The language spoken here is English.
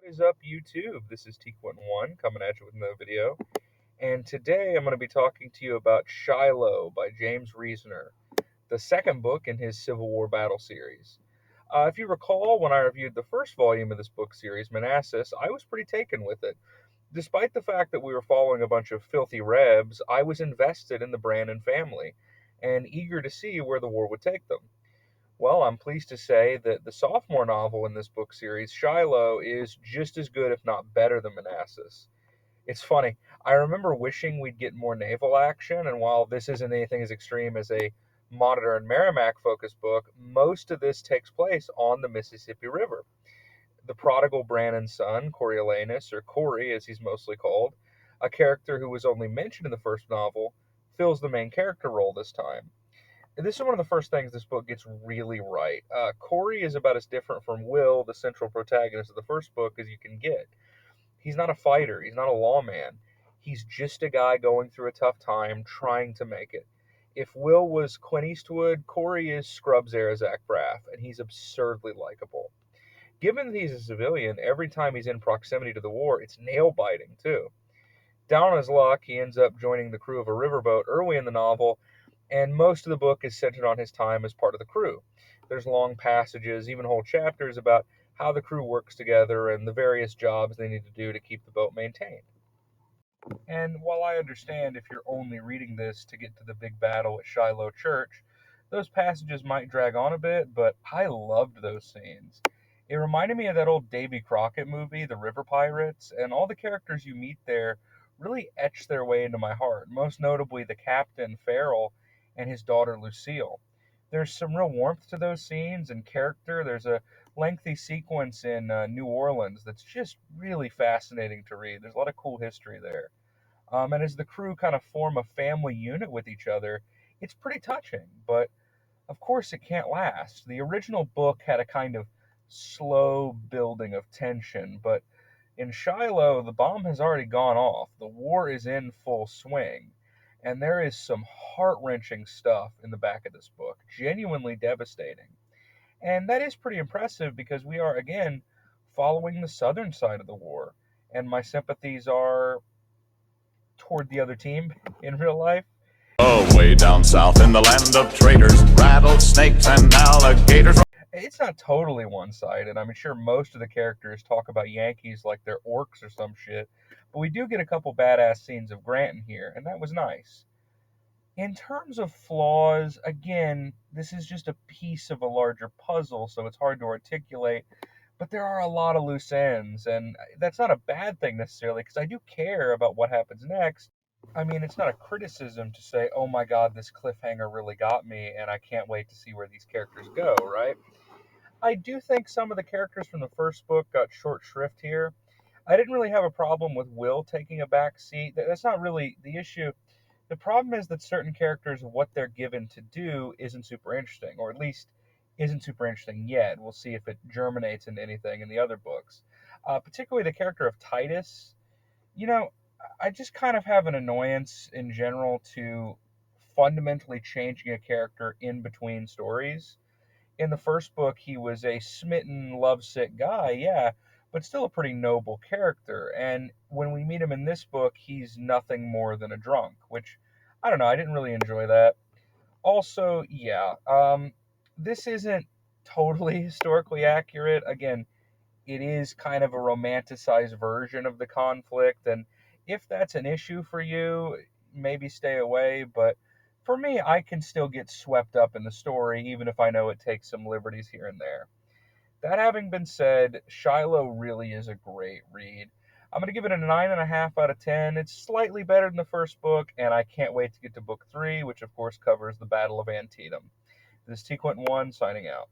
What is up, YouTube? This is T1 coming at you with another video. And today I'm going to be talking to you about Shiloh by James Reasoner, the second book in his Civil War battle series. If you recall, when I reviewed the first volume of this book series, Manassas, I was pretty taken with it. Despite the fact that we were following a bunch of filthy rebs, I was invested in the Brandon family and eager to see where the war would take them. Well, I'm pleased to say that the sophomore novel in this book series, Shiloh, is just as good, if not better, than Manassas. It's funny. I remember wishing we'd get more naval action, and while this isn't anything as extreme as a Monitor and Merrimack focused book, most of this takes place on the Mississippi River. The prodigal Brannon's son, Coriolanus, or Corey as he's mostly called, a character who was only mentioned in the first novel, fills the main character role this time. This is one of the first things this book gets really right. Corey is about as different from Will, the central protagonist of the first book, as you can get. He's not a fighter, he's not a lawman. He's just a guy going through a tough time, trying to make it. If Will was Clint Eastwood, Corey is Scrubs era Zach Braff, and he's absurdly likable. Given that he's a civilian, every time he's in proximity to the war, it's nail biting, too. Down on his luck, he ends up joining the crew of a riverboat early in the novel, and most of the book is centered on his time as part of the crew. There's long passages, even whole chapters about how the crew works together and the various jobs they need to do to keep the boat maintained. And while I understand if you're only reading this to get to the big battle at Shiloh Church, those passages might drag on a bit, but I loved those scenes. It reminded me of that old Davy Crockett movie, The River Pirates, and all the characters you meet there really etched their way into my heart, most notably the captain, Farrell, and his daughter, Lucille. There's some real warmth to those scenes and character. There's a lengthy sequence in New Orleans that's just really fascinating to read. There's a lot of cool history there. And as the crew kind of form a family unit with each other, it's pretty touching. But of course, it can't last. The original book had a kind of slow building of tension, but in Shiloh, the bomb has already gone off. The war is in full swing. And there is some heart wrenching stuff in the back of this book, genuinely devastating. And that is pretty impressive because we are, again, following the southern side of the war. And my sympathies are toward the other team in real life. Oh, way down south in the land of traitors, rattlesnakes and alligators. It's not totally one-sided. I'm sure most of the characters talk about Yankees like they're orcs or some shit, but we do get a couple badass scenes of Grant in here, and that was nice. In terms of flaws, again, this is just a piece of a larger puzzle, so it's hard to articulate, but there are a lot of loose ends, and that's not a bad thing necessarily, because I do care about what happens next. I mean, it's not a criticism to say, oh my god, this cliffhanger really got me, and I can't wait to see where these characters go, right? I do think some of the characters from the first book got short shrift here. I didn't really have a problem with Will taking a back seat. That's not really the issue. The problem is that certain characters, what they're given to do, isn't super interesting, or at least isn't super interesting yet. We'll see if it germinates into anything in the other books. Particularly the character of Titus. You know, I just kind of have an annoyance in general to fundamentally changing a character in between stories. In the first book, he was a smitten, lovesick guy, yeah, but still a pretty noble character. And when we meet him in this book, he's nothing more than a drunk, which I don't know, I didn't really enjoy that. Also, yeah, this isn't totally historically accurate. Again, it is kind of a romanticized version of the conflict. And if that's an issue for you, maybe stay away. But for me, I can still get swept up in the story, even if I know it takes some liberties here and there. That having been said, Shiloh really is a great read. I'm going to give it a 9.5 out of 10. It's slightly better than the first book, and I can't wait to get to book 3, which of course covers the Battle of Antietam. This is T. Quentin 1 signing out.